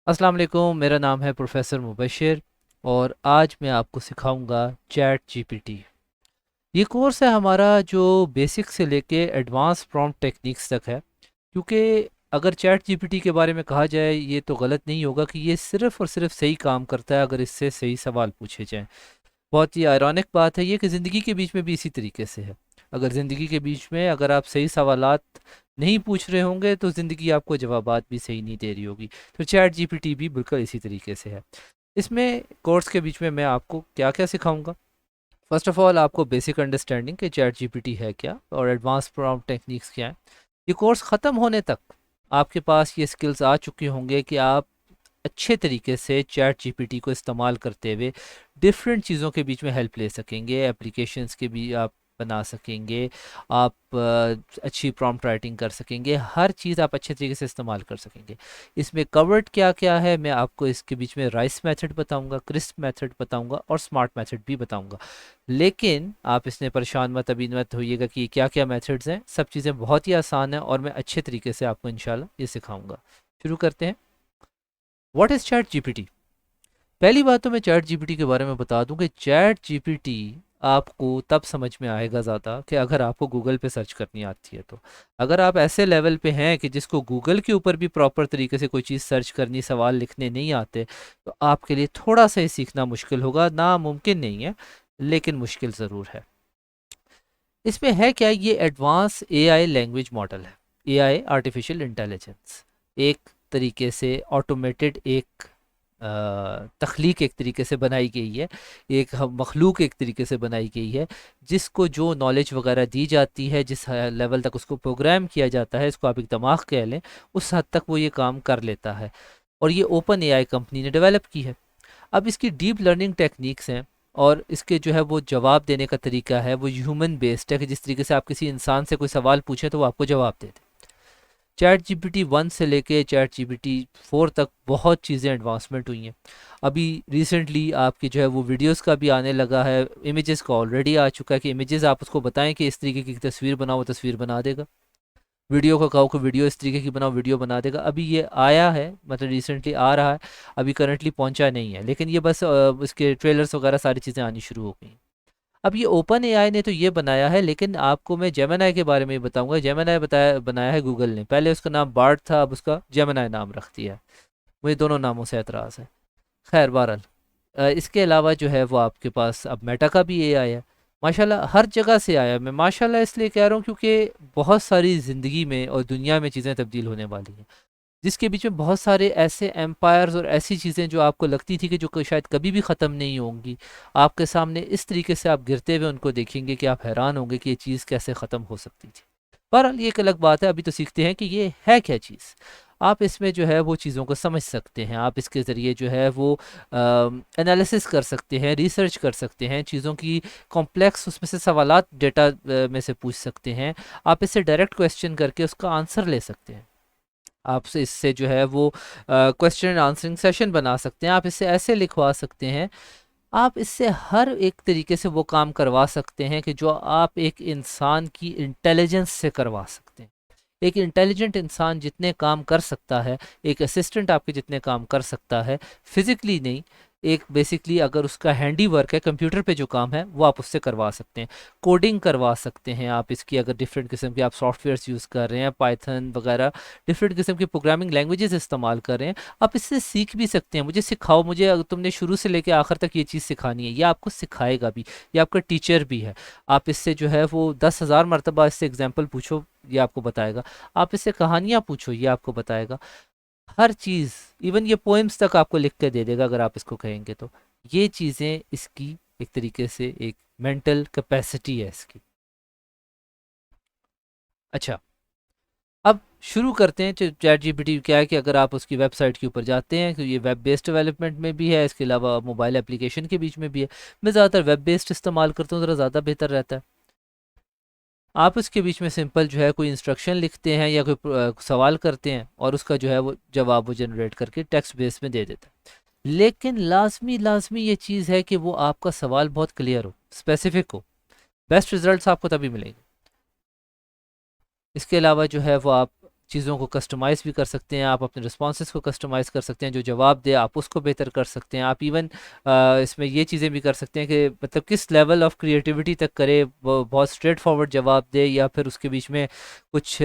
अस्सलाम वालेकुम। मेरा नाम है प्रोफ़ेसर मुबशिर और आज मैं आपको सिखाऊंगा चैट जीपीटी। ये कोर्स है हमारा जो बेसिक से लेके एडवांस प्रॉम्प्ट टेक्निक्स तक है, क्योंकि अगर चैट जीपीटी के बारे में कहा जाए ये तो गलत नहीं होगा कि ये सिर्फ़ और सिर्फ सही काम करता है अगर इससे सही सवाल पूछे जाएं। बहुत ही आयरॉनिक बात है ये कि ज़िंदगी के बीच में भी इसी तरीके से है। अगर ज़िंदगी के बीच में अगर आप सही सवालात नहीं पूछ रहे होंगे तो ज़िंदगी आपको जवाबात भी सही नहीं दे रही होगी। तो चैट जीपीटी भी बिल्कुल इसी तरीके से है। इसमें कोर्स के बीच में मैं आपको क्या क्या सिखाऊंगा। फर्स्ट ऑफ ऑल आपको बेसिक अंडरस्टैंडिंग कि चैट जीपीटी है क्या और एडवांस प्रॉम्प्ट टेक्निक्स क्या है। ये कोर्स ख़त्म होने तक आपके पास ये स्किल्स आ चुके होंगे कि आप अच्छे तरीके से चैट जीपीटी को इस्तेमाल करते हुए डिफरेंट चीज़ों के बीच में हेल्प ले सकेंगे, एप्लीकेशंस के भी आप बना सकेंगे, आप अच्छी प्रॉम्प्ट राइटिंग कर सकेंगे, हर चीज़ आप अच्छे तरीके से इस्तेमाल कर सकेंगे। इसमें कवर्ड क्या क्या है मैं आपको इसके बीच में राइस मेथड बताऊंगा, क्रिस्प मेथड बताऊंगा और स्मार्ट मेथड भी बताऊंगा। लेकिन आप इसमें परेशान मत अभी मत होइएगा कि क्या क्या मेथड्स हैं। सब चीज़ें बहुत ही आसान हैं और मैं अच्छे तरीके से आपको इंशाल्लाह ये सिखाऊंगा। शुरू करते हैं। What is chat GPT. पहली बात तो मैं चैट जीपीटी के बारे में बता दूं कि चैट जीपीटी आपको तब समझ में आएगा ज़्यादा कि अगर आपको गूगल पे सर्च करनी आती है तो। अगर आप ऐसे लेवल पे हैं कि जिसको गूगल के ऊपर भी प्रॉपर तरीके से कोई चीज़ सर्च करनी, सवाल लिखने नहीं आते, तो आपके लिए थोड़ा सा ही सीखना मुश्किल होगा। नामुमकिन नहीं है, लेकिन मुश्किल ज़रूर है। इसमें है क्या, ये एडवांस एआई लैंग्वेज मॉडल है। एआई आर्टिफिशियल इंटेलिजेंस एक तरीके से ऑटोमेटेड एक तख्लीक एक तरीके से बनाई गई है, एक मखलूक एक तरीके से बनाई गई है, जिसको जो नॉलेज वगैरह दी जाती है, जिस लेवल तक उसको प्रोग्राम किया जाता है, इसको आप एक दिमाग कह लें, उस हद तक वो ये काम कर लेता है। और ये ओपन एआई कंपनी ने डेवलप की है। अब इसकी डीप लर्निंग टेक्निक्स हैं और इसके जो है वो जवाब देने का तरीका है वो ह्यूमन बेस्ड है, कि जिस तरीके से आप किसी इंसान से कोई सवाल पूछें तो वो आपको जवाब दे दे। चैट जीपीटी 1 से लेके चैट जीपीटी 4 तक बहुत चीज़ें एडवांसमेंट हुई हैं। अभी रिसेंटली आपकी जो है वो वीडियोस का भी आने लगा है, इमेजेस का ऑलरेडी आ चुका है कि इमेजेस आप उसको बताएं कि इस तरीके की तस्वीर बनाओ, वो तस्वीर बना देगा। वीडियो को कहो कि वीडियो इस तरीके की बनाओ, वीडियो बना देगा। अभी ये आया है, मतलब रिसेंटली आ रहा है, अभी करंटली पहुंचा नहीं है, लेकिन ये बस इसके ट्रेलर्स वगैरह सारी चीज़ें आनी शुरू हो गई हैं। अब ये ओपन एआई ने तो ये बनाया है, लेकिन आपको मैं जेमिनाई के बारे में बताऊंगा। जेमिनाई बताया बनाया है गूगल ने, पहले उसका नाम बार्ड था, अब उसका जेमिनाई नाम रख दिया है। मुझे दोनों नामों से एतराज़ है। खैर बहरहाल, इसके अलावा जो है वो आपके पास अब मेटा का भी एआई है। माशाल्लाह हर जगह से आया। मैं माशाल्लाह इसलिए कह रहा हूँ क्योंकि बहुत सारी ज़िंदगी में और दुनिया में चीज़ें तब्दील होने वाली हैं, जिसके बीच में बहुत सारे ऐसे एम्पायर्स और ऐसी चीज़ें जो आपको लगती थी कि जो शायद कभी भी ख़त्म नहीं होंगी, आपके सामने इस तरीके से आप गिरते हुए उनको देखेंगे कि आप हैरान होंगे कि ये चीज़ कैसे ख़त्म हो सकती थी। बहरहाल ये एक अलग बात है, अभी तो सीखते हैं कि ये है क्या चीज़। आप इसमें जो है वो चीज़ों को समझ सकते हैं, आप इसके ज़रिए जो है वो एनालिसिस कर सकते हैं, रिसर्च कर सकते हैं, चीज़ों की कॉम्प्लेक्स उसमें से सवालात डेटा में से पूछ सकते हैं। आप इससे डायरेक्ट क्वेश्चन करके उसका आंसर ले सकते हैं। आपसे इससे जो है वो क्वेश्चन एंड आंसरिंग सेशन बना सकते हैं। आप इससे ऐसे लिखवा सकते हैं, आप इससे हर एक तरीके से वो काम करवा सकते हैं कि जो आप एक इंसान की इंटेलिजेंस से करवा सकते हैं। एक इंटेलिजेंट इंसान जितने काम कर सकता है, एक असिस्टेंट आपके जितने काम कर सकता है, फिजिकली नहीं, एक बेसिकली अगर उसका हैंडी वर्क है, कंप्यूटर पे जो काम है वो आप उससे करवा सकते हैं। कोडिंग करवा सकते हैं आप इसकी, अगर डिफरेंट किस्म के आप सॉफ्टवेयर्स यूज़ कर रहे हैं, पाइथन वगैरह डिफरेंट किस्म की प्रोग्रामिंग लैंग्वेजेस इस्तेमाल कर रहे हैं, आप इससे सीख भी सकते हैं। मुझे सिखाओ, मुझे अगर तुमने शुरू से लेकर आखिर तक ये चीज़ सिखानी है, ये आपको सिखाएगा भी, ये आपका टीचर भी है। आप इससे जो है वो 10,000 मरतबा इससे एग्जाम्पल पूछो, ये आपको बताएगा। आप इससे कहानियाँ पूछो, ये आपको बताएगा। हर चीज़, इवन ये पोएम्स तक आपको लिख के दे देगा अगर आप इसको कहेंगे तो। ये चीज़ें इसकी एक तरीके से एक मेंटल कैपेसिटी है इसकी। अच्छा, अब शुरू करते हैं। चैट जीपीटी क्या है कि अगर आप उसकी वेबसाइट के ऊपर जाते हैं तो ये वेब बेस्ड डेवलपमेंट में भी है, इसके अलावा मोबाइल एप्लीकेशन के बीच में भी है। मैं ज़्यादातर वेब बेस्ड इस्तेमाल करता हूँ, ज़रा ज़्यादा बेहतर रहता है। आप इसके बीच में सिंपल जो है कोई इंस्ट्रक्शन लिखते हैं या कोई सवाल करते हैं और उसका जो है वो जवाब वो जनरेट करके टेक्स्ट बेस में दे देता है। लेकिन लाजमी लाजमी ये चीज़ है कि वो आपका सवाल बहुत क्लियर हो, स्पेसिफिक हो। बेस्ट रिजल्ट्स आपको तभी मिलेंगे। इसके अलावा जो है वो आप चीज़ों को कस्टमाइज़ भी कर सकते हैं, आप अपने रिस्पॉन्सेस को कस्टमाइज़ कर सकते हैं, जो जवाब दे आप उसको बेहतर कर सकते हैं। आप इवन इसमें ये चीज़ें भी कर सकते हैं कि मतलब किस लेवल ऑफ क्रिएटिविटी तक करे, वो बहुत स्ट्रेट फॉरवर्ड जवाब दे या फिर उसके बीच में कुछ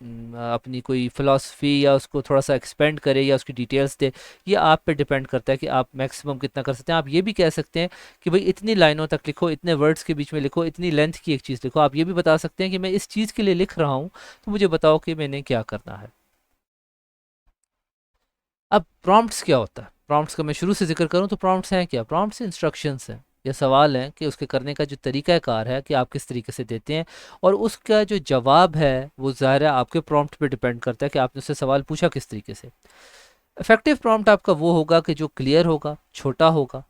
अपनी कोई फ़िलासफ़ी या उसको थोड़ा सा एक्सपेंड करे या उसकी डिटेल्स दे। ये आप पे डिपेंड करता है कि आप मैक्सिमम कितना कर सकते हैं। आप ये भी कह सकते हैं कि भाई इतनी लाइनों तक लिखो, इतने वर्ड्स के बीच में लिखो, इतनी लेंथ की एक चीज़ लिखो। आप ये भी बता सकते हैं कि मैं इस चीज़ के लिए लिख रहा हूँ, तो मुझे बताओ कि मैंने क्या करना है। अब प्रॉम्प्ट्स क्या होता है? प्रॉम्प्ट्स का मैं शुरू से जिक्र करूँ तो प्रॉम्प्ट्स हैं क्या? प्रॉम्प्ट्स इंस्ट्रक्शंस हैं या सवाल हैं कि उसके करने का जो तरीक़ाकार है कि आप किस तरीके से देते हैं, और उसका जो जवाब है वो ज़ाहिर है आपके प्रॉम्प्ट पे डिपेंड करता है कि आपने उससे सवाल पूछा किस तरीके से। इफेक्टिव प्रॉम्प्ट आपका वो होगा कि जो क्लियर होगा, छोटा होगा,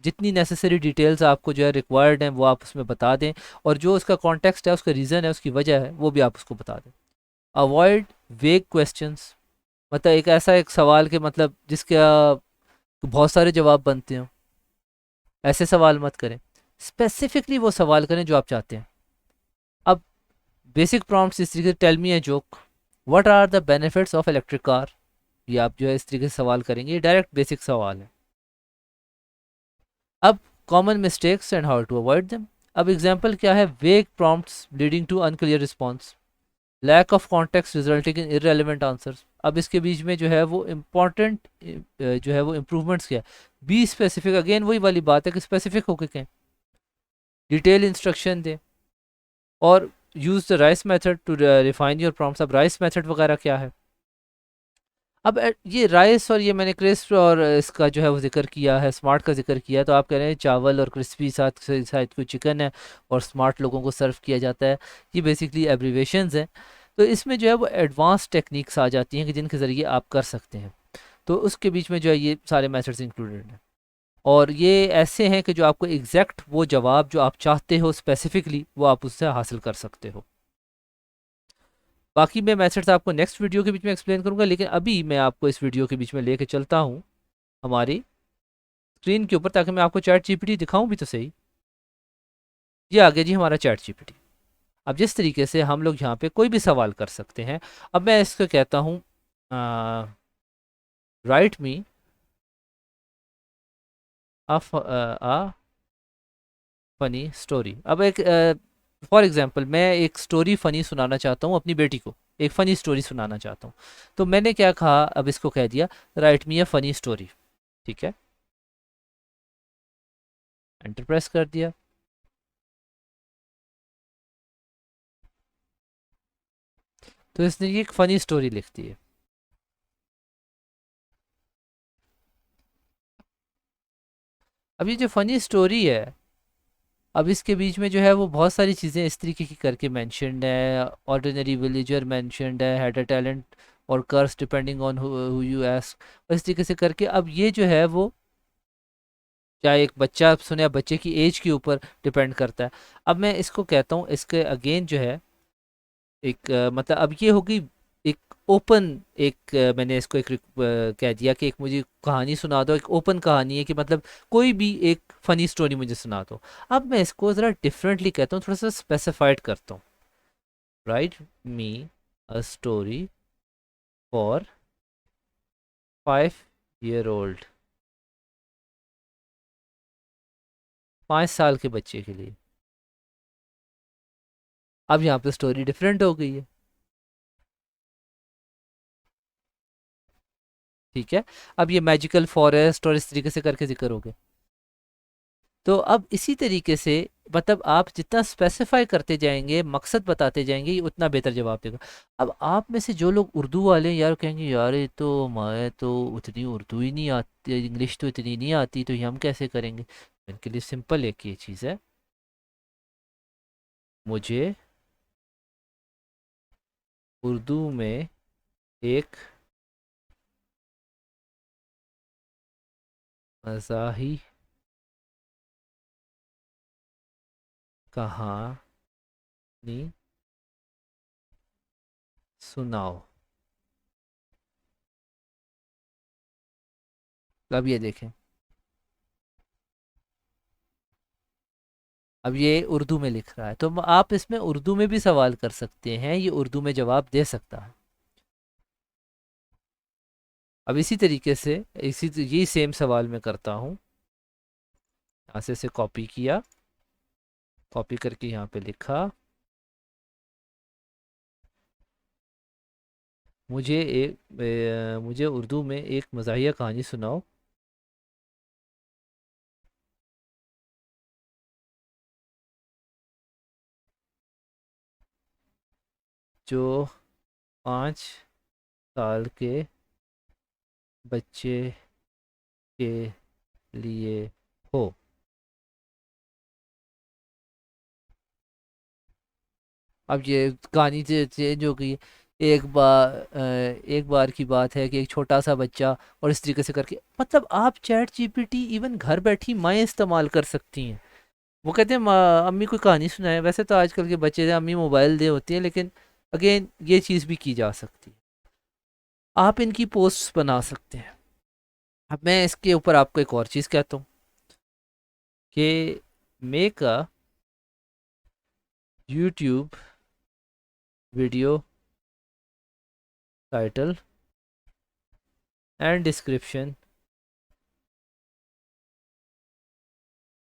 जितनी नेसेसरी डिटेल्स आपको जो है रिक्वायर्ड हैं वो आप उसमें बता दें, और जो उसका कॉन्टेक्स्ट है, उसका रीज़न है, उसकी वजह है, वो भी आप उसको बता दें। अवॉइड वेग क्वेश्चंस, मतलब एक ऐसा एक सवाल के मतलब जिसका बहुत सारे जवाब बनते हो, ऐसे सवाल मत करें। स्पेसिफिकली वो सवाल करें जो आप चाहते हैं। अब बेसिक प्रॉम्प्ट्स इस तरीके से, tell me a joke, what are the benefits of electric car, ये आप जो है इस तरीके से सवाल करेंगे। ये डायरेक्ट बेसिक सवाल है। अब common mistakes and how to avoid them. अब एग्जांपल क्या है? Vague prompts leading to unclear response, lack of context resulting in irrelevant answers. अब इसके बीच में जो है वो इम्पॉर्टेंट जो है वो इम्प्रूवमेंट्स क्या है? बी स्पेसिफिक, अगेन वही वाली बात है कि स्पेसिफिक होकर कहें, डिटेल इंस्ट्रक्शन दें, और use the RICE method to refine your prompts. अब राइस मेथड वगैरह क्या है? अब ये राइस और ये मैंने क्रिस्प और इसका जो है वो जिक्र किया है, स्मार्ट का जिक्र किया है, तो आप कह रहे हैं चावल और क्रिस्पी साथ साथ कोई चिकन है और स्मार्ट लोगों को सर्व किया जाता है। ये बेसिकली एब्रीवेशंस हैं। तो इसमें जो है वो एडवांस टेक्निक्स आ जाती हैं कि जिनके ज़रिए आप कर सकते हैं। तो उसके बीच में जो है ये सारे मेथड्स इंक्लूडेड हैं, और ये ऐसे हैं कि जो आपको एग्जैक्ट वो जवाब जो आप चाहते हो स्पेसिफिकली वो आप उससे हासिल कर सकते हो। बाकी मैं मेथड्स आपको नेक्स्ट वीडियो के बीच में एक्सप्लेन करूंगा, लेकिन अभी मैं आपको इस वीडियो के बीच में लेके चलता हूँ हमारी स्क्रीन के ऊपर, ताकि मैं आपको चैट जीपीटी दिखाऊं भी तो सही। ये आ गया जी हमारा चैट जीपीटी। अब जिस तरीके से हम लोग यहाँ पे कोई भी सवाल कर सकते हैं, अब मैं इसको कहता हूँ right me a funny story. अब एक फॉर एग्जांपल मैं एक स्टोरी फनी सुनाना चाहता हूँ अपनी बेटी को, एक फनी स्टोरी सुनाना चाहता हूँ। तो मैंने क्या कहा, अब इसको कह दिया right me a funny story. ठीक है, एंटर प्रेस कर दिया। तो इसने ये एक फनी स्टोरी लिख दी है। अब ये जो फनी स्टोरी है, अब इसके बीच में जो है वो बहुत सारी चीज़ें इस तरीके की करके मेंशन्ड है। ऑर्डिनरी विलेजर मेंशन्ड है, हैड अ टैलेंट और curse depending on who you ask, और इस तरीके से करके अब ये जो है वो चाहे एक बच्चा सुने या बच्चे की एज के ऊपर डिपेंड करता है। अब मैं इसको कहता हूँ, इसके अगेन जो है एक मतलब अब ये होगी एक ओपन, एक मैंने इसको एक कह दिया कि एक मुझे कहानी सुना दो, एक ओपन कहानी है कि मतलब कोई भी एक फनी स्टोरी मुझे सुना दो। अब मैं इसको ज़रा डिफरेंटली कहता हूँ, थोड़ा सा स्पेसिफाइड करता हूँ। Right me a story for 5 year old, 5 साल के बच्चे के लिए। अब यहाँ पे स्टोरी डिफरेंट हो गई है। ठीक है, अब ये मैजिकल फॉरेस्ट और इस तरीके से करके जिक्र हो गया। तो अब इसी तरीके से मतलब आप जितना स्पेसिफाई करते जाएंगे, मकसद बताते जाएंगे, ये उतना बेहतर जवाब देगा। अब आप में से जो लोग उर्दू वाले हैं यार, कहेंगे यार ये तो मैं तो उतनी उर्दू ही नहीं आती, इंग्लिश तो इतनी नहीं आती, तो ये हम कैसे करेंगे? इनके लिए सिंपल एक ये चीज़ है, मुझे उर्दू में एक मज़ाही कहानी सुनाओ। अब ये देखें, अब ये उर्दू में लिख रहा है, तो आप इसमें उर्दू में भी सवाल कर सकते हैं, ये उर्दू में जवाब दे सकता है। अब इसी तरीके से यही सेम सवाल मैं करता हूँ। यहाँ से इसे कॉपी किया, कॉपी करके यहाँ पे लिखा, मुझे उर्दू में एक मज़ाहिया कहानी सुनाओ। जो 5 साल के बच्चे के लिए हो। अब ये कहानी चेंज हो गई है। एक बार की बात है कि एक छोटा सा बच्चा, और इस तरीके से करके, मतलब आप चैट जीपीटी इवन घर बैठी माएँ इस्तेमाल कर सकती हैं। वो कहते हैं अम्मी कोई कहानी सुनाए। वैसे तो आजकल के बच्चे अम्मी मोबाइल दे होती हैं, लेकिन अगेन ये चीज़ भी की जा सकती है। आप इनकी पोस्ट्स बना सकते हैं। अब मैं इसके ऊपर आपको एक और चीज़ कहता हूँ कि make a YouTube video title and description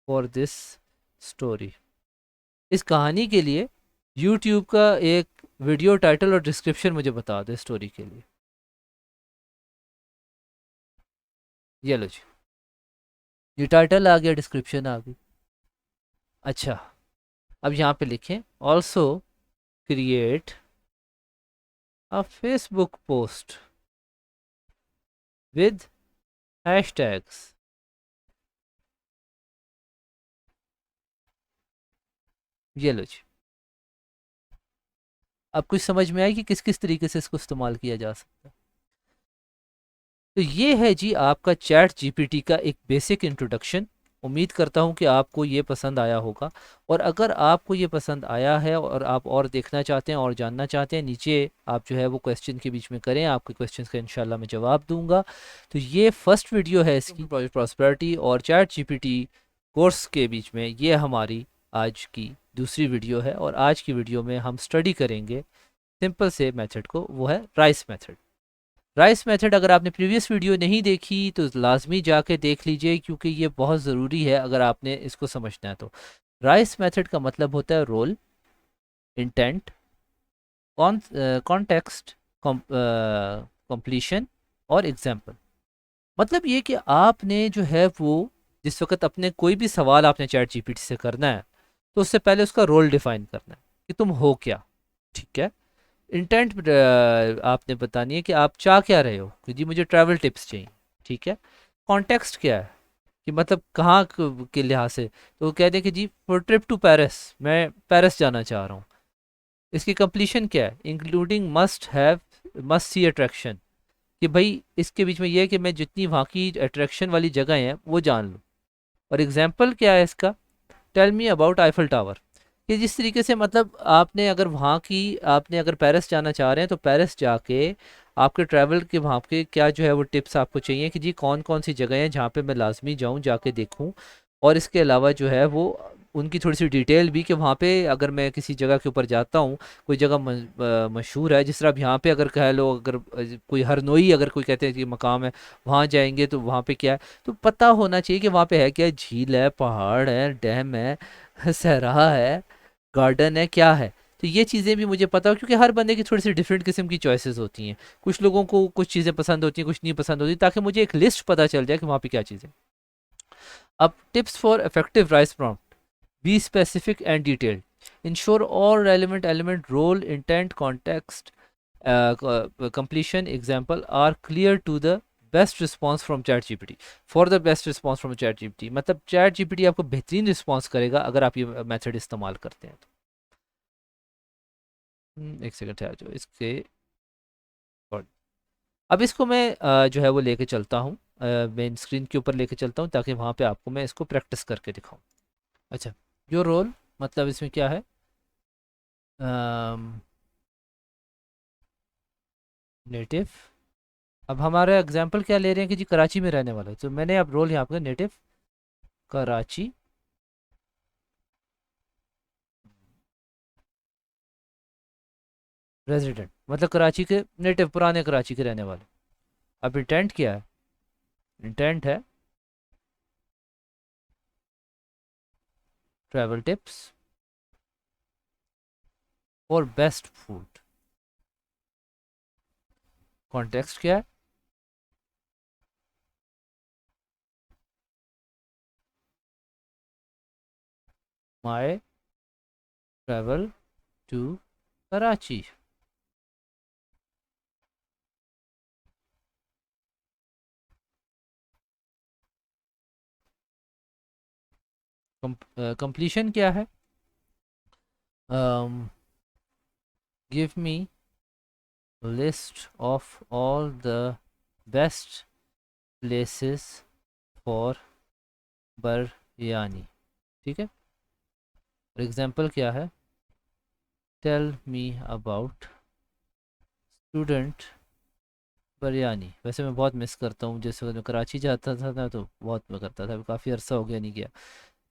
for this story. इस कहानी के लिए यूट्यूब का एक वीडियो टाइटल और डिस्क्रिप्शन मुझे बता दे स्टोरी के लिए। ये लो जी, ये टाइटल आ गया, डिस्क्रिप्शन आ गई। अच्छा, अब यहाँ पे लिखें also create a Facebook post with hashtags. ये लो जी। अब कुछ समझ में आई कि किस किस तरीके से इसको इस्तेमाल किया जा सकता है। तो ये है जी आपका चैट जीपीटी का एक बेसिक इंट्रोडक्शन। उम्मीद करता हूँ कि आपको ये पसंद आया होगा। और अगर आपको ये पसंद आया है और आप और देखना चाहते हैं और जानना चाहते हैं, नीचे आप जो है वो क्वेश्चन के बीच में करें, आपके क्वेश्चन का इंशाल्लाह मैं जवाब दूंगा। तो ये फर्स्ट वीडियो है इसकी प्रोजेक्ट प्रॉस्पेरिटी और चैट जीपीटी कोर्स के बीच में। ये हमारी आज की दूसरी वीडियो है, और आज की वीडियो में हम स्टडी करेंगे सिंपल से मेथड को, वो है राइस मेथड। राइस मेथड अगर आपने प्रीवियस वीडियो नहीं देखी तो लाजमी जाके देख लीजिए, क्योंकि ये बहुत ज़रूरी है अगर आपने इसको समझना है तो। राइस मेथड का मतलब होता है रोल, इंटेंट, कॉन्टेक्स्ट, कंप्लीशन और एग्जाम्पल। मतलब ये कि आपने जो है वो जिस वक्त अपने कोई भी सवाल आपने चैट जीपीटी से करना है, तो उससे पहले उसका रोल डिफाइन करना है कि तुम हो क्या। ठीक है। इंटेंट आपने बतानी है कि आप चाह क्या रहे हो, कि जी मुझे ट्रैवल टिप्स चाहिए। ठीक है। कॉन्टेक्स्ट क्या है, कि मतलब कहाँ के लिहाज से, तो वो कह दें कि जी फॉर ट्रिप टू पेरिस, मैं पेरिस जाना चाह रहा हूँ। इसकी कंप्लीशन क्या है, इंक्लूडिंग मस्ट सी अट्रैक्शन, कि भाई इसके बीच में ये है कि मैं जितनी वहाँ की अट्रैक्शन वाली जगह हैं वो जान लूँ। और एग्जाम्पल क्या है इसका, tell me about Eiffel tower. कि जिस तरीके से मतलब आपने अगर वहाँ की, आपने अगर पेरिस जाना चाह रहे हैं तो पेरिस जाके आपके ट्रैवल के वहाँ के क्या जो है वो टिप्स आपको चाहिए, कि जी कौन कौन सी जगह हैं जहाँ पे मैं लाजमी जाऊँ, जाके देखूँ। और इसके अलावा जो है वो उनकी थोड़ी सी डिटेल भी, कि वहाँ पे अगर मैं किसी जगह के ऊपर जाता हूँ, कोई जगह मशहूर है, जिस तरह अब यहाँ पे अगर कह लो, अगर कोई हरनोई अगर कोई कहते हैं कि मकाम है, वहाँ जाएंगे तो वहाँ पे क्या है, तो पता होना चाहिए कि वहाँ पे है क्या, झील है, पहाड़ है, डैम है, सहरा है, गार्डन है, क्या है। तो ये चीज़ें भी मुझे पता हो, क्योंकि हर बंदे की थोड़ी सी डिफरेंट किस्म की चॉइसेस होती हैं। कुछ लोगों को कुछ चीज़ें पसंद होती हैं, कुछ नहीं पसंद होती, ताकि मुझे एक लिस्ट पता चल जाए कि वहाँ पे क्या चीज़ें। अब tips for effective RICE prompt, be specific and detailed, ensure all relevant element, role, intent, context, completion, example are clear to the best response from chat gpt, for the best response from chat gpt, मतलब chat gpt आपको बेहतरीन response करेगा अगर आप ये method इस्तेमाल करते हैं तो। एक सेकंड ठहर जाओ इसके और। अब इसको मैं जो है वो लेके चलता हूँ, मेन स्क्रीन के ऊपर लेके चलता हूँ, ताकि वहाँ पे आपको मैं इसको प्रैक्टिस करके दिखाऊँ। अच्छा, जो रोल मतलब इसमें क्या है, नेटिव। अब हमारा एग्जाम्पल क्या ले रहे हैं कि जी कराची में रहने वाला है, तो मैंने अब रोल यहाँ पे नेटिव कराची, रेजिडेंट मतलब कराची के नेटिव, पुराने कराची के रहने वाले। अब इंटेंट क्या है? इंटेंट है ट्रैवल टिप्स और बेस्ट फूड। कॉन्टेक्स्ट क्या है? My travel to Karachi. Completion क्या है? Give me list of all the best places for biryani. ठीक है। और एग्जांपल क्या है? Tell me about student biryani. वैसे मैं बहुत मिस करता हूँ, जैसे मैं कराची जाता था ना तो बहुत मैं करता था, काफ़ी अरसा हो गया नहीं गया।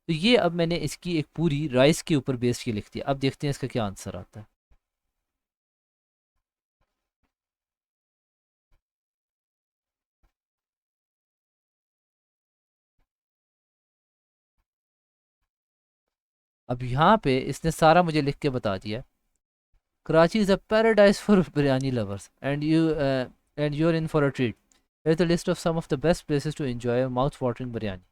तो ये अब मैंने इसकी एक पूरी राइस के ऊपर बेस्ड की लिख दी। अब देखते हैं इसका क्या आंसर आता है। अब यहाँ पे इसने सारा मुझे लिख के बता दिया। Karachi is a paradise for biryani lovers and you are in for a treat. Here the list of some of the best places to enjoy mouth watering biryani.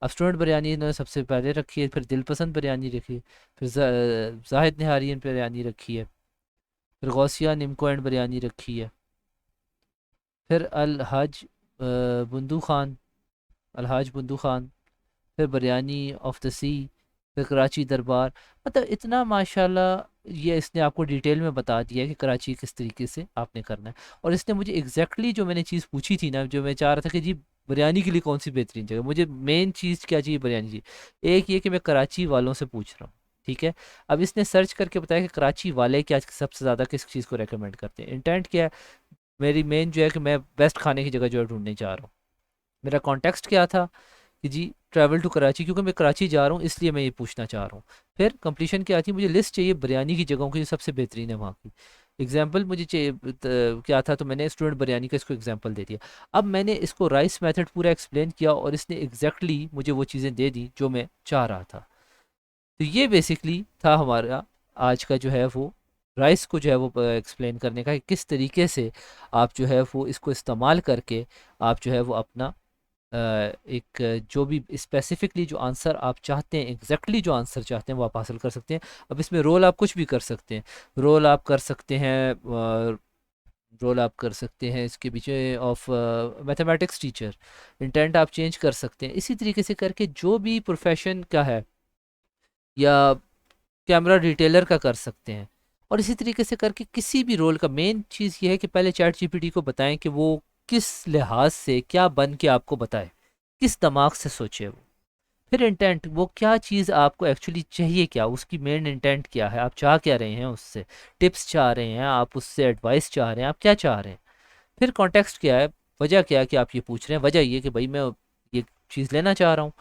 अब स्टूडेंट बिरयानी इन्होंने सबसे पहले रखी है, फिर दिलपसंद बिरयानी रखी है, फिर जाहिद निहारियन बिरयानी रखी है, फिर गौसिया निमको एंड बिरयानी रखी है, फिर बुंदू खान अलहाज बुंदू खान, फिर बिरयानी ऑफ द सी, फिर कराची दरबार। मतलब इतना माशाल्लाह ये इसने आपको डिटेल में बता दिया कि कराची किस तरीके से आपने करना है। और इसने मुझे एग्जैक्टली जो मैंने चीज़ पूछी थी ना, जो मैं चाह रहा था कि जी बिरयानी के लिए कौन सी बेहतरीन जगह, मुझे मेन चीज़ क्या चाहिए बिरयानी की, एक ये कि मैं कराची वालों से पूछ रहा हूँ। ठीक है। अब इसने सर्च करके बताया कि कराची वाले क्या सबसे ज़्यादा किस चीज़ को रेकमेंड करते हैं। इंटेंट क्या है? मेरी मेन जो है कि मैं बेस्ट खाने की जगह जो है ढूंढने जा रहा हूँ। मेरा कॉन्टेक्स्ट क्या था कि जी ट्रैवल टू कराची, क्योंकि मैं कराची जा रहा हूँ इसलिए मैं ये पूछना चाह रहा हूँ। फिर कंप्लीशन क्या थी? मुझे लिस्ट चाहिए बिरयानी की जगहों की जो सबसे बेहतरीन है वहाँ की। एग्जाम्पल मुझे चाहिए क्या था, तो मैंने स्टूडेंट बिरयानी का इसको एग्जाम्पल दे दिया। अब मैंने इसको राइस मेथड पूरा एक्सप्लेन किया और इसने एग्जैक्टली मुझे वो चीज़ें दे दी जो मैं चाह रहा था। तो ये बेसिकली था हमारा आज का जो है वो राइस को जो है वो एक्सप्लेन करने का, कि किस तरीके से आप जो है वो इसको इस्तेमाल करके आप जो है वो अपना एक जो भी स्पेसिफिकली जो आंसर आप चाहते हैं, एग्जैक्टली जो आंसर चाहते हैं वो आप हासिल कर सकते हैं। अब इसमें रोल आप कुछ भी कर सकते हैं। रोल आप कर सकते हैं रोल आप कर सकते हैं इसके पीछे ऑफ मैथमेटिक्स टीचर। इंटेंट आप चेंज कर सकते हैं। इसी तरीके से करके जो भी प्रोफेशन का है, या कैमरा डिटेलर का कर सकते हैं। और इसी तरीके से करके किसी भी रोल का मेन चीज़ ये है कि पहले चैट जीपीटी को बताएं कि वो किस लिहाज से क्या बन के आपको बताए, किस दिमाग से सोचे वो। फिर इंटेंट, वो क्या चीज़ आपको एक्चुअली चाहिए, क्या उसकी मेन इंटेंट क्या है, आप चाह क्या रहे हैं उससे। टिप्स चाह रहे हैं आप उससे, एडवाइस चाह रहे हैं, आप क्या चाह रहे हैं। फिर कॉन्टेक्स्ट क्या है, वजह क्या है कि आप ये पूछ रहे हैं। वजह ये कि भाई मैं ये चीज़ लेना चाह रहा हूँ।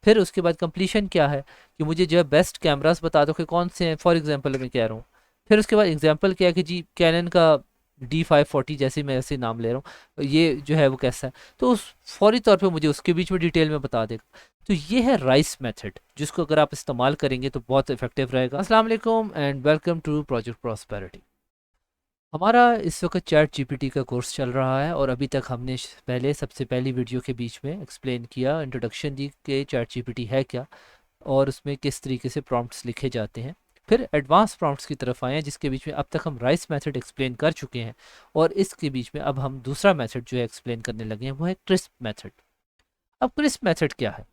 फिर उसके बाद कंप्लीशन क्या है कि मुझे जो है बेस्ट कैमरास बता दो कि कौन से हैं, फॉर एग्जांपल मैं कह रहा हूँ। फिर उसके बाद एग्जांपल क्या है कि जी कैनन का D540, जैसे मैं ऐसे नाम ले रहा हूँ, ये जो है वो कैसा है, तो उस फौरी तौर पे मुझे उसके बीच में डिटेल में बता देगा। तो ये है राइस मेथड, जिसको अगर आप इस्तेमाल करेंगे तो बहुत इफेक्टिव रहेगा। अस्सलाम वालेकुम and welcome to project prosperity. हमारा इस वक्त चैट जीपीटी का कोर्स चल रहा है और अभी तक हमने पहले सबसे पहली वीडियो के बीच में एक्सप्लेन किया, इंट्रोडक्शन दी कि चैट जीपीटी है क्या और उसमें किस तरीके से प्रॉम्प्ट्स लिखे जाते हैं। फिर एडवांस प्रॉम्प्ट्स की तरफ आए हैं, जिसके बीच में अब तक हम राइस मेथड एक्सप्लेन कर चुके हैं। और इसके बीच में अब हम दूसरा मेथड जो है एक्सप्लेन करने लगे हैं, वो है क्रिस्प मेथड। अब क्रिस्प मेथड क्या है?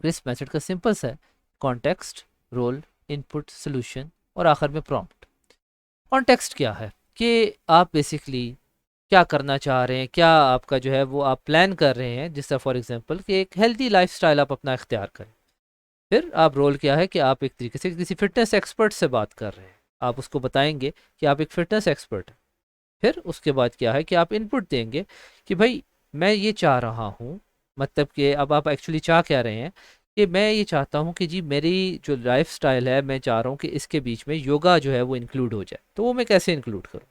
क्रिस्प मेथड का सिंपल सा है, कॉन्टेक्स्ट, रोल, इनपुट, सोल्यूशन और आखिर में प्रॉम्प्ट। कॉन्टेक्स्ट क्या है कि आप बेसिकली क्या करना चाह रहे हैं, क्या आपका जो है वो आप प्लान कर रहे हैं, जिस तरह फॉर एग्जांपल कि एक हेल्दी लाइफस्टाइल आप अपना इख्तियार करें। फिर आप रोल क्या है कि आप एक तरीके से किसी फिटनेस एक्सपर्ट से बात कर रहे हैं, आप उसको बताएंगे कि आप एक फिटनेस एक्सपर्ट हैं। फिर उसके बाद क्या है कि आप इनपुट देंगे कि भाई मैं ये चाह रहा हूँ, मतलब कि अब आप एक्चुअली चाह क्या रहे हैं कि मैं ये चाहता हूँ कि जी मेरी जो लाइफ स्टाइल है, मैं चाह रहा हूँ कि इसके बीच में योगा जो है वो इंक्लूड हो जाए, तो वो मैं कैसे इंक्लूड करूँ।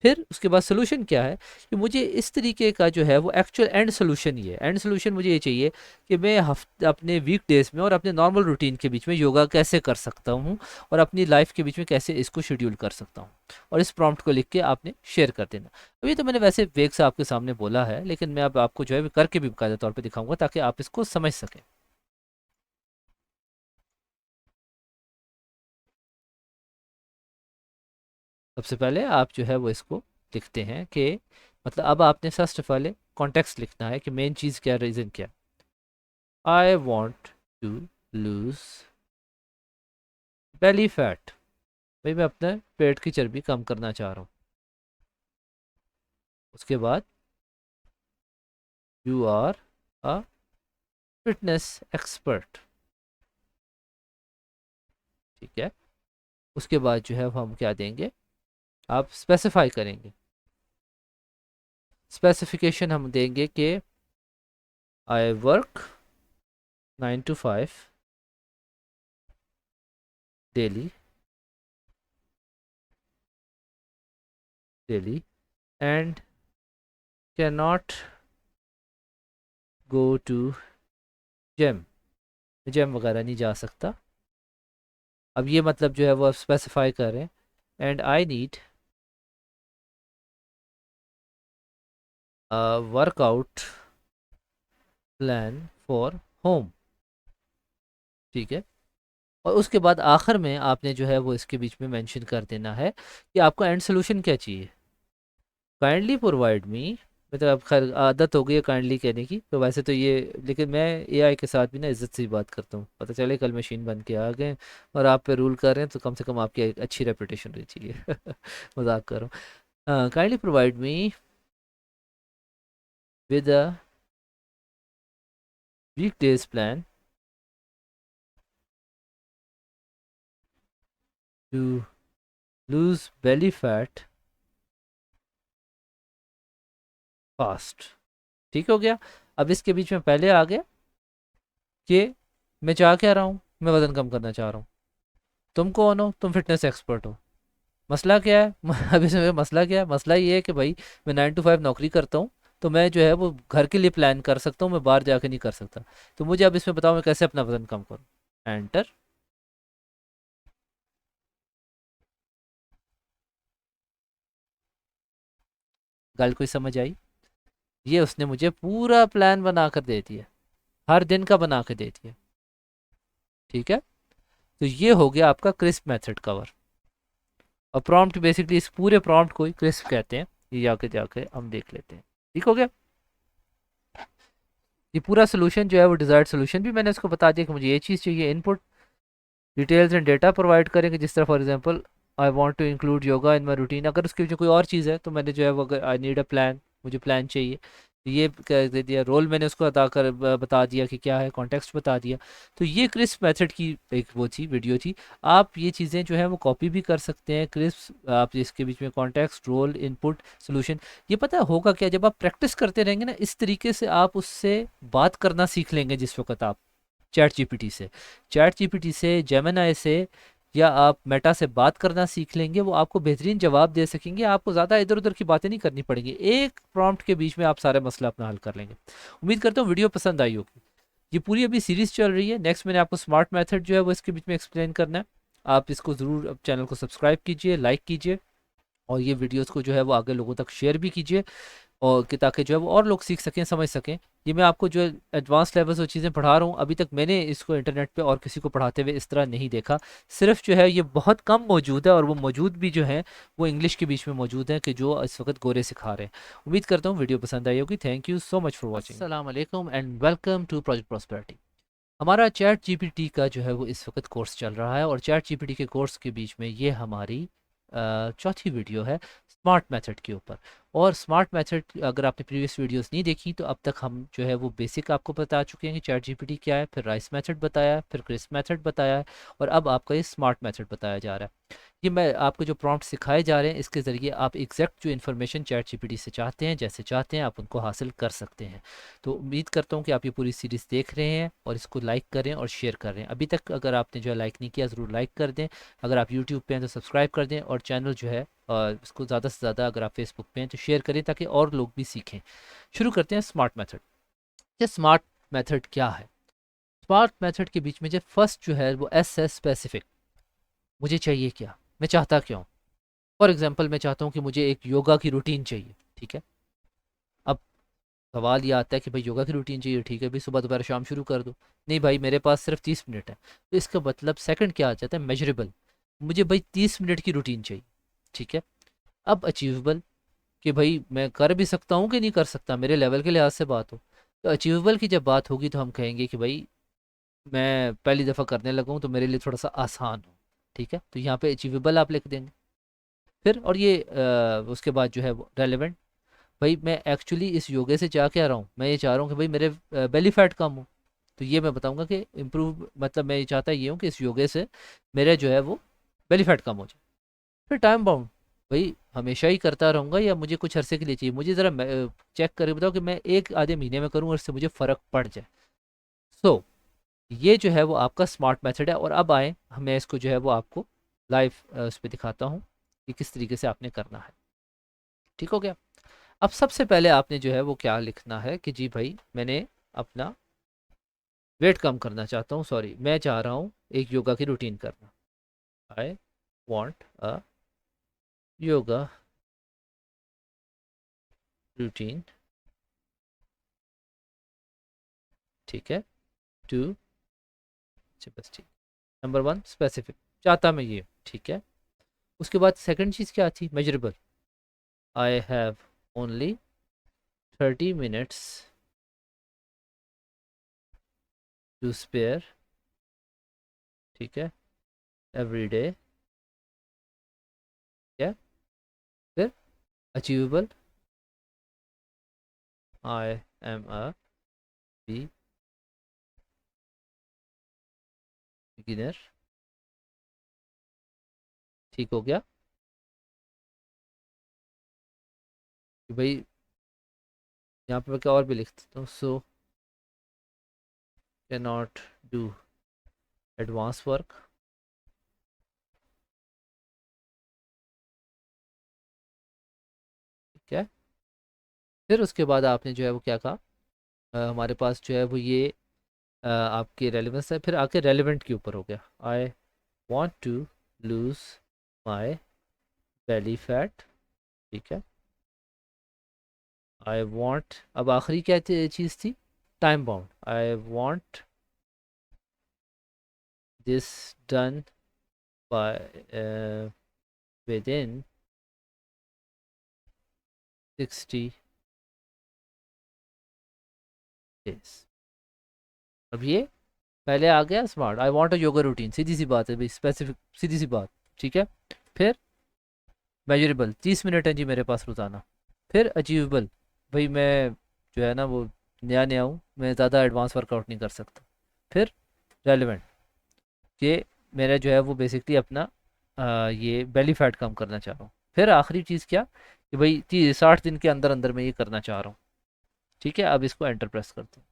फिर उसके बाद सोल्यूशन क्या है कि मुझे इस तरीके का जो है वो एक्चुअल एंड सोल्यूशन ही है। एंड सोल्यूशन मुझे ये चाहिए कि मैं हफ्ते अपने वीक डेज में और अपने नॉर्मल रूटीन के बीच में योगा कैसे कर सकता हूँ और अपनी लाइफ के बीच में कैसे इसको शेड्यूल कर सकता हूँ। और इस प्रॉम्प्ट को लिख के आपने शेयर कर देना। अभी तो मैंने वैसे वेग से आपके सामने बोला है, लेकिन मैं अब आपको जो है करके भी बाकायदा तौर पर दिखाऊंगा ताकि आप इसको समझ सकें। सबसे पहले आप जो है वो इसको लिखते हैं कि मतलब अब आपने फर्स्ट ऑफ ऑल कॉन्टेक्स्ट लिखना है कि मेन चीज़ क्या, रीज़न क्या। I want to lose belly fat, भाई मैं अपने पेट की चर्बी कम करना चाह रहा हूँ। उसके बाद you are a fitness expert, ठीक है। उसके बाद जो है हम क्या देंगे, आप स्पेसिफाई करेंगे। स्पेसिफिकेशन हम देंगे कि I work 9 to 5 daily and can not go to gym, gym वगैरह नहीं जा सकता। अब ये मतलब जो है वो आप स्पेसिफाई कर रहे हैं। And I need workout plan for home, ठीक है। और उसके बाद आखिर में आपने जो है वो इसके बीच में मेंशन कर देना है कि आपको एंड सोल्यूशन क्या चाहिए। काइंडली प्रोवाइड मी, मतलब अब खैर आदत हो गई है काइंडली कहने की, तो वैसे तो ये, लेकिन मैं एआई के साथ भी ना इज्जत से ही बात करता हूँ। पता चले कल मशीन बन के आ गए और आप पे रूल कर रहे हैं, तो कम से कम आपकी एक अच्छी रेपुटेशन रहनी चाहिए। मजाक कर रहा हूँ। Kindly provide me with a weekdays plan to lose belly fat fast, ठीक हो गया। अब इसके बीच में पहले आ गया कि मैं चाह क्या रहा हूँ, मैं वज़न कम करना चाह रहा हूँ। तुम कौन हो, तुम फिटनेस एक्सपर्ट हो। मसला क्या है? अब इसमें मसला क्या है? मसला ये है कि भाई मैं 9 to 5 नौकरी करता हूँ, तो मैं जो है वो घर के लिए प्लान कर सकता हूँ, मैं बाहर जाके नहीं कर सकता। तो मुझे अब इसमें बताओ मैं कैसे अपना वजन कम करूँ। एंटर। गल कोई समझ आई? ये उसने मुझे पूरा प्लान बना कर दे दिया, हर दिन का बना के दे दिया, ठीक है। तो ये हो गया आपका क्रिस्प मेथड कवर। और प्रॉम्प्ट बेसिकली इस पूरे प्रॉम्प्ट को ही क्रिस्प कहते हैं। ये जाके जाके हम देख लेते हैं, ठीक हो गया। ये पूरा सोल्यूशन जो है वो डिज़ायर्ड सोल्यूशन भी मैंने उसको बता दिया कि मुझे ये चीज़ चाहिए। Input details and data provide करेंगे, जिस तरह for example I want to include yoga in my routine. अगर उसके पीछे कोई और चीज़ है तो मैंने जो है वो, अगर आई नीड अ प्लान, मुझे प्लान चाहिए, तो ये कह दे दिया। रोल मैंने उसको अदा कर बता दिया कि क्या है, कॉन्टेक्स्ट बता दिया। तो ये क्रिस्प मेथड की एक वो थी, वीडियो थी। आप ये चीज़ें जो है वो कॉपी भी कर सकते हैं। क्रिस्प आप इसके बीच में कॉन्टेक्स्ट, रोल, इनपुट, सोल्यूशन। ये पता होगा क्या, जब आप प्रैक्टिस करते रहेंगे ना इस तरीके से, आप उससे बात करना सीख लेंगे। जिस वक्त आप चैट जीपीटी से, जेमिनाई से, या आप मेटा से बात करना सीख लेंगे, वो आपको बेहतरीन जवाब दे सकेंगे। आपको ज़्यादा इधर उधर की बातें नहीं करनी पड़ेंगी, एक प्रॉम्प्ट के बीच में आप सारे मसला अपना हल कर लेंगे। उम्मीद करता हूँ वीडियो पसंद आई होगी। ये पूरी अभी सीरीज चल रही है। नेक्स्ट मैंने आपको स्मार्ट मेथड जो है वो इसके बीच में एक्सप्लेन करना है। आप इसको ज़रूर चैनल को सब्सक्राइब कीजिए, लाइक कीजिए, और ये वीडियोस को जो है वो आगे लोगों तक शेयर भी कीजिए, और कि ताकि जो है वो और लोग सीख सकें, समझ सकें। ये मैं आपको जो है एडवांस लेवल से चीज़ें पढ़ा रहा हूँ, अभी तक मैंने इसको इंटरनेट पे और किसी को पढ़ाते हुए इस तरह नहीं देखा। सिर्फ जो है ये बहुत कम मौजूद है, और वो मौजूद भी जो है वो इंग्लिश के बीच में मौजूद है, कि जो इस वक्त गोरे सिखा रहे हैं। उम्मीद करता हूँ वीडियो पसंद आई होगी। Thank you so much for watching. अस्सलाम वालेकुम and welcome to project prosperity. हमारा चैट जीपीटी का जो है वो इस वक्त कोर्स चल रहा है, और चैट जीपीटी के कोर्स के बीच में ये हमारी चौथी वीडियो है स्मार्ट मेथड के ऊपर। और स्मार्ट मेथड अगर आपने प्रीवियस वीडियोस नहीं देखी, तो अब तक हम जो है वो बेसिक आपको बता चुके हैं कि चैट जीपीटी क्या है, फिर राइस मेथड बताया है, फिर क्रिस्प मेथड बताया है, और अब आपका ये स्मार्ट मेथड बताया जा रहा है। ये मैं आपको जो प्रॉम्प्ट सिखाए जा रहे हैं, इसके ज़रिए आप एग्जैक्ट जो इन्फॉर्मेशन चैट जीपीटी से चाहते हैं, जैसे चाहते हैं, आप उनको हासिल कर सकते हैं। तो उम्मीद करता हूँ कि आप ये पूरी सीरीज़ देख रहे हैं, और इसको लाइक करें और शेयर कर रहे हैं। अभी तक अगर आपने जो है लाइक नहीं किया, ज़रूर लाइक कर दें। अगर आप यूट्यूब पे हैं तो सब्सक्राइब कर दें, और चैनल जो है इसको ज़्यादा से ज़्यादा अगर आप फेसबुक पे हैं तो शेयर करें ताकि और लोग भी सीखें। शुरू करते हैं स्मार्ट मेथड। ये स्मार्ट मेथड क्या है? स्मार्ट मेथड के बीच में जो फर्स्ट जो है वो एस है स्पेसिफिक। मुझे चाहिए क्या, मैं चाहता क्यों। फॉर एग्जाम्पल मैं चाहता हूँ कि मुझे एक योगा की रूटीन चाहिए, ठीक है। अब सवाल ये आता है कि भाई योगा की रूटीन चाहिए, ठीक है भाई, सुबह दोपहर शाम शुरू कर दो। नहीं भाई, मेरे पास सिर्फ 30 मिनट है। तो इसका मतलब सेकंड क्या आ जाता है, मेजरेबल। मुझे भाई 30 मिनट की रूटीन चाहिए, ठीक है। अब अचीवेबल, कि भाई मैं कर भी सकता हूँ कि नहीं कर सकता, मेरे लेवल के लिहाज से बात हो। तो अचीवेबल की जब बात होगी तो हम कहेंगे कि भाई मैं पहली दफ़ा करने लगा हूँ तो मेरे लिए थोड़ा सा आसान हो, ठीक है। तो यहाँ पे अचीवेबल आप लिख देंगे। फिर और ये उसके बाद जो है वो रेलेवेंट। भाई मैं एक्चुअली इस योगे से चाह क्या रहा हूँ, मैं ये चाह रहा हूँ कि भाई मेरे बेली फैट कम हो। तो ये मैं बताऊंगा कि इम्प्रूव, मतलब मैं ये चाहता ये हूँ कि इस योगे से मेरे जो है वो बेली फैट कम हो जाए। फिर टाइम बाउंड, भाई हमेशा ही करता रहूँगा या मुझे कुछ अरसे के लिए चाहिए, मुझे ज़रा चेक करके बताओ कि मैं एक आधे महीने में करूँ और इससे मुझे फ़र्क पड़ जाए। सो ये जो है वो आपका स्मार्ट मेथड है। और अब आए, मैं इसको जो है वो आपको लाइव उस पर दिखाता हूँ कि किस तरीके से आपने करना है। ठीक हो गया। अब सबसे पहले आपने जो है वो क्या लिखना है कि जी भाई मैंने अपना वेट कम करना चाहता हूँ, सॉरी मैं चाह रहा हूँ एक योगा की रूटीन करना। I want a yoga routine, ठीक है, टू, बस ठीक। नंबर वन स्पेसिफिक, चाहता मैं ये, ठीक है। उसके बाद सेकंड चीज़ क्या थी, measurable. I have only 30 minutes to spare, ठीक है, एवरी डे, क्या। फिर achievable, I am a beginner, ठीक हो गया कि भाई यहाँ पे मैं क्या और भी लिख देता हूँ, so can not do advance work, ठीक है। फिर उसके बाद आपने जो है वो क्या कहा, हमारे पास जो है वो ये आपकी रेलिवेंस है। फिर आके रेलिवेंट के ऊपर हो गया, I want to lose my belly fat, ठीक है। आई वॉन्ट, अब आखिरी क्या चीज़ थी, time bound. I want this done by within 60 days। अब ये पहले आ गया smart, I want a yoga routine, सीधी सी बात है भाई, स्पेसिफिक, सीधी सी बात, ठीक है। फिर मेजरेबल, 30 मिनट है जी मेरे पास रोज़ाना। फिर अचीवेबल, भाई मैं जो है ना वो नया नया हूँ, मैं ज़्यादा एडवांस वर्कआउट नहीं कर सकता। फिर रेलिवेंट, कि मेरा जो है वो बेसिकली अपना ये बेली फैट कम करना चाह रहा हूँ। फिर आखिरी चीज़ क्या, कि भाई 60 दिन के अंदर अंदर मैं ये करना चाह रहा हूँ, ठीक है। अब इसको एंटर प्रेस करते हैं।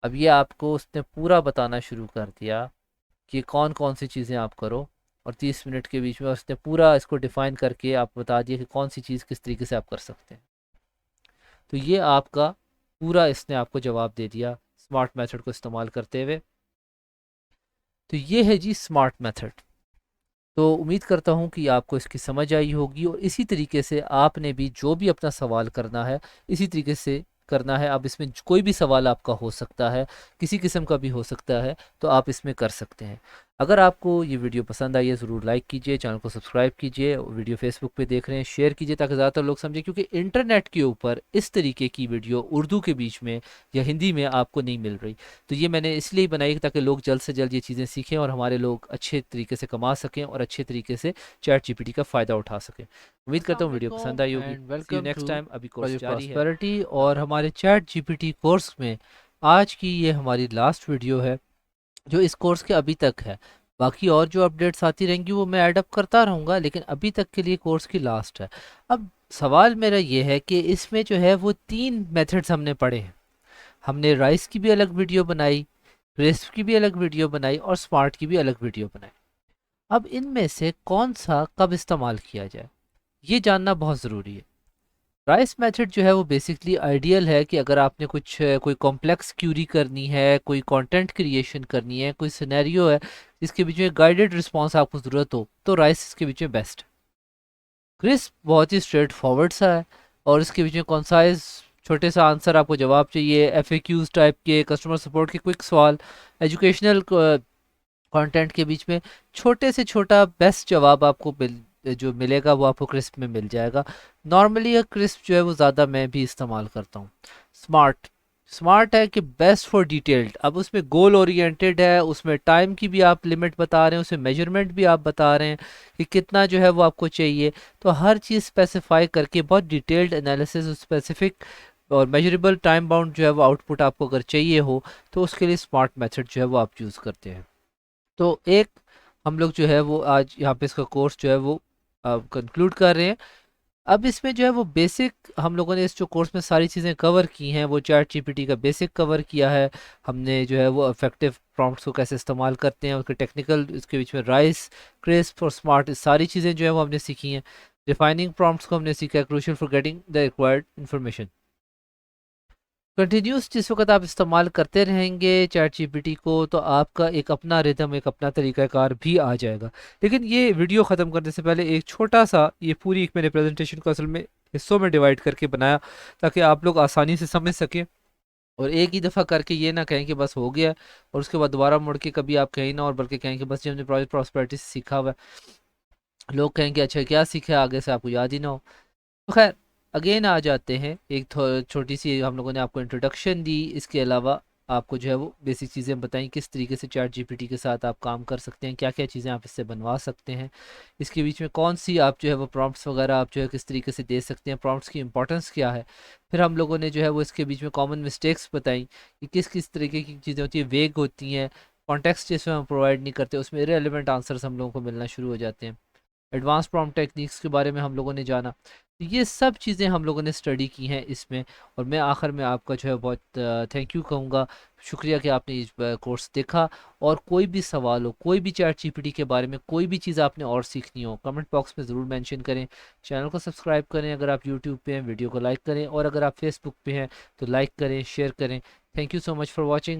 अब ये आपको उसने पूरा बताना शुरू कर दिया कि कौन कौन सी चीज़ें आप करो। और 30 मिनट के बीच में उसने पूरा इसको डिफाइन करके आप बता दिया कि कौन सी चीज़ किस तरीके से आप कर सकते हैं। तो ये आपका पूरा इसने आपको जवाब दे दिया स्मार्ट मेथड को इस्तेमाल करते हुए। तो ये है जी स्मार्ट मेथड। तो उम्मीद करता हूँ कि आपको इसकी समझ आई होगी और इसी तरीके से आपने भी जो भी अपना सवाल करना है इसी तरीके से करना है। अब इसमें कोई भी सवाल आपका हो सकता है, किसी किस्म का भी हो सकता है, तो आप इसमें कर सकते हैं। अगर आपको ये वीडियो पसंद आई है ज़रूर लाइक कीजिए, चैनल को सब्सक्राइब कीजिए, वीडियो फेसबुक पे देख रहे हैं शेयर कीजिए ताकि ज़्यादातर लोग समझें, क्योंकि इंटरनेट के ऊपर इस तरीके की वीडियो उर्दू के बीच में या हिंदी में आपको नहीं मिल रही। तो ये मैंने इसलिए बनाई ताकि लोग जल्द से जल्द ये चीज़ें सीखें और हमारे लोग अच्छे तरीके से कमा सकें और अच्छे तरीके से चैट जीपीटी का फ़ायदा उठा सकें। उम्मीद करता हूँ वीडियो पसंद आई होगी। And see you welcome next to time. अभी कोर्स प्रोजेक्ट जारी है प्रॉस्पेरिटी और हमारे चैट जीपीटी कोर्स में आज की ये हमारी लास्ट वीडियो है जो इस कोर्स के अभी तक है। बाकी और जो अपडेट्स आती रहेंगी वो मैं ऐड अप करता रहूँगा, लेकिन अभी तक के लिए कोर्स की लास्ट है। अब सवाल मेरा ये है कि इसमें जो है वो 3 मेथड्स हमने पढ़े हैं। हमने राइस की भी अलग वीडियो बनाई, क्रिस्प की भी अलग वीडियो बनाई और स्मार्ट की भी अलग वीडियो बनाई। अब इनमें से कौन सा कब इस्तेमाल किया जाए, ये जानना बहुत ज़रूरी है। राइस मेथड जो है वो बेसिकली आइडियल है कि अगर आपने कोई कॉम्प्लेक्स क्यूरी करनी है, कोई कंटेंट क्रिएशन करनी है, कोई सिनेरियो है जिसके बीच में गाइडेड रिस्पांस आपको ज़रूरत हो, तो राइस इसके बीच में बेस्ट। क्रिस्प बहुत ही स्ट्रेट फॉरवर्ड सा है और इसके बीच में कॉन्साइज छोटे सा आंसर, आपको जवाब चाहिए, एफएक्यूज टाइप के, कस्टमर सपोर्ट के क्विक सवाल, एजुकेशनल कंटेंट के बीच में छोटे से छोटा बेस्ट जवाब आपको जो मिलेगा वो आपको क्रिस्प में मिल जाएगा। नॉर्मली क्रिस्प जो है वो ज़्यादा मैं भी इस्तेमाल करता हूँ। स्मार्ट, स्मार्ट है कि बेस्ट फॉर डिटेल्ड। अब उसमें गोल ओरिएंटेड है, उसमें टाइम की भी आप लिमिट बता रहे हैं, उसमें मेजरमेंट भी आप बता रहे हैं कि कितना जो है वो आपको चाहिए, तो हर चीज़ स्पेसिफाई करके बहुत डिटेल्ड एनालिसिस, स्पेसिफिक और मेजरेबल टाइम बाउंड जो है वो आउटपुट आपको अगर चाहिए हो, तो उसके लिए स्मार्ट मेथड जो है वो आप यूज़ करते हैं। तो एक हम लोग जो है वो आज यहाँ पे इसका कोर्स जो है वो कंक्लूड कर रहे हैं। अब इसमें जो है वो बेसिक हम लोगों ने इस जो कोर्स में सारी चीज़ें कवर की हैं, वो चैट जीपीटी का बेसिक कवर किया है हमने, जो है वो इफेक्टिव प्रॉम्प्ट्स को कैसे इस्तेमाल करते हैं, उसके टेक्निकल, इसके बीच में राइस, क्रिस्प और स्मार्ट, सारी चीज़ें जो है वो हमने सीखी हैं। डिफाइनिंग प्रॉम्प्ट्स को हमने सीखा है, crucial for getting the required information. Continuous जिस वक्त आप इस्तेमाल करते रहेंगे चैट जीपीटी को, तो आपका एक अपना रिदम, एक अपना तरीक़ाकार भी आ जाएगा। लेकिन ये वीडियो ख़त्म करने से पहले एक छोटा सा, ये पूरी एक मैंने प्रेजेंटेशन को असल में हिस्सों में डिवाइड करके बनाया ताकि आप लोग आसानी से समझ सकें और एक ही दफ़ा करके ये ना कहें कि बस हो गया और उसके बाद दोबारा मुड़ के कभी आप कहें ना, और बल्कि कहें कि बस ये हमने प्रोजेक्ट प्रॉस्पेरिटी से सीखा हुआ है, लोग कहेंगे अच्छा क्या सीखा है, आगे से आपको याद ही ना हो। तो खैर अगेन आ जाते हैं, एक छोटी सी हम लोगों ने आपको इंट्रोडक्शन दी, इसके अलावा आपको जो है वो बेसिक चीज़ें बताई किस तरीके से चैट जीपीटी के साथ आप काम कर सकते हैं, क्या क्या चीज़ें आप इससे बनवा सकते हैं, इसके बीच में कौन सी आप जो है वो प्रॉम्प्ट्स वगैरह आप जो है किस तरीके से दे सकते हैं, प्रॉम्प्ट्स की इंपॉर्टेंस क्या है। फिर हम लोगों ने जो है वो इसके बीच में कॉमन मिस्टेक्स बताई कि किस किस तरीके की चीज़ें होती है, वेग होती हैं, कॉन्टेक्स्ट जिसमें हम प्रोवाइड नहीं करते उसमें इररिलेवेंट आंसर्स हम लोगों को मिलना शुरू हो जाते हैं। एडवांस प्रॉम्प्ट टेक्निक्स के बारे में हम लोगों ने जाना। तो ये सब चीज़ें हम लोगों ने स्टडी की हैं इसमें, और मैं आखिर में आपका जो है बहुत थैंक यू कहूँगा, शुक्रिया कि आपने इस कोर्स देखा। और कोई भी सवाल हो, कोई भी चैट जीपीटी के बारे में कोई भी चीज़ आपने और सीखनी हो, कमेंट बॉक्स में ज़रूर मेंशन करें। चैनल को सब्सक्राइब करें अगर आप यूट्यूब पे हैं, वीडियो को लाइक करें, और अगर आप फेसबुक पे हैं तो लाइक करें, शेयर करें। Thank you so much for watching.